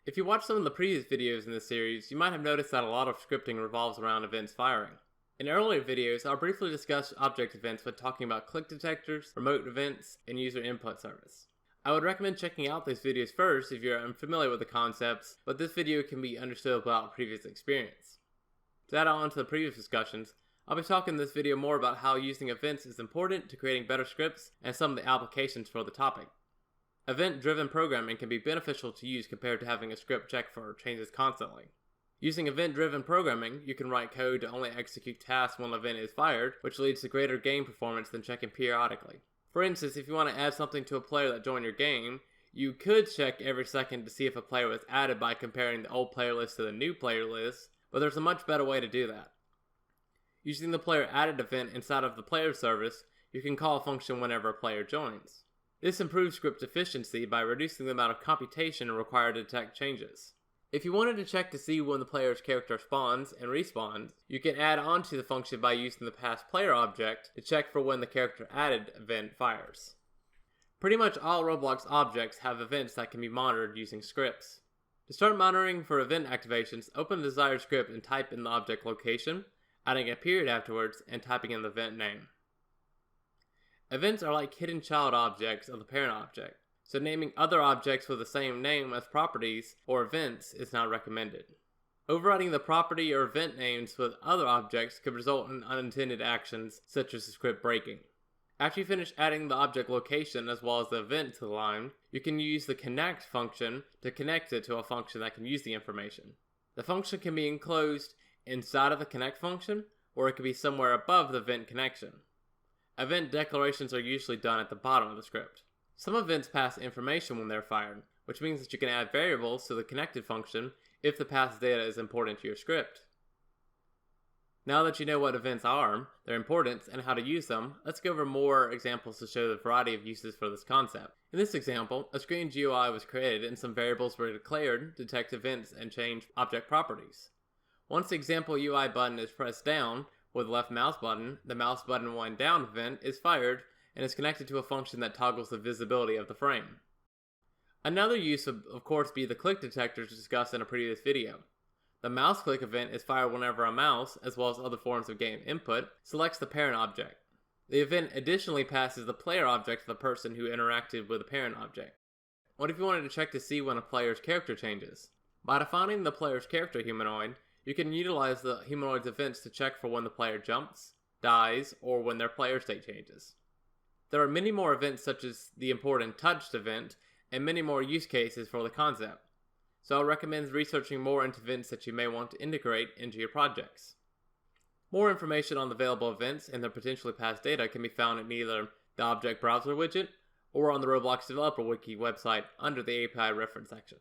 If you watched some of the previous videos in this series, you might have noticed that a lot of scripting revolves around events firing. In earlier videos, I'll briefly discuss object events when talking about click detectors, remote events, and user input service. I would recommend checking out these videos first if you're unfamiliar with the concepts, but this video can be understood without previous experience. To add on to the previous discussions, I'll be talking in this video more about how using events is important to creating better scripts and some of the applications for the topic. Event-driven programming can be beneficial to use compared to having a script check for changes constantly. Using event-driven programming, you can write code to only execute tasks when an event is fired, which leads to greater game performance than checking periodically. For instance, if you want to add something to a player that joined your game, you could check every second to see if a player was added by comparing the old player list to the new player list, but there's a much better way to do that. Using the player added event inside of the player service, you can call a function whenever a player joins. This improves script efficiency by reducing the amount of computation required to detect changes. If you wanted to check to see when the player's character spawns and respawns, you can add on to the function by using the past player object to check for when the character added event fires. Pretty much all Roblox objects have events that can be monitored using scripts. To start monitoring for event activations, open the desired script and type in the object location, adding a period afterwards, and typing in the event name. Events are like hidden child objects of the parent object, so naming other objects with the same name as properties or events is not recommended. Overriding the property or event names with other objects could result in unintended actions such as the script breaking. After you finish adding the object location as well as the event to the line, you can use the connect function to connect it to a function that can use the information. The function can be enclosed inside of the connect function, or it could be somewhere above the event connection. Event declarations are usually done at the bottom of the script. Some events pass information when they're fired, which means that you can add variables to the connected function if the passed data is important to your script. Now that you know what events are, their importance, and how to use them, let's go over more examples to show the variety of uses for this concept. In this example, a screen GUI was created and some variables were declared to detect events and change object properties. Once the example UI button is pressed down with the left mouse button, the mouse button when down event is fired and is connected to a function that toggles the visibility of the frame. Another use would of course be the click detectors discussed in a previous video. The mouse click event is fired whenever a mouse, as well as other forms of game input, selects the parent object. The event additionally passes the player object to the person who interacted with the parent object. What if you wanted to check to see when a player's character changes? By defining the player's character humanoid, you can utilize the humanoid's events to check for when the player jumps, dies, or when their player state changes. There are many more events such as the important touched event, and many more use cases for the concept, so I recommend researching more into events that you may want to integrate into your projects. More information on the available events and their potentially passed data can be found in either the Object Browser widget or on the Roblox Developer Wiki website under the API reference section.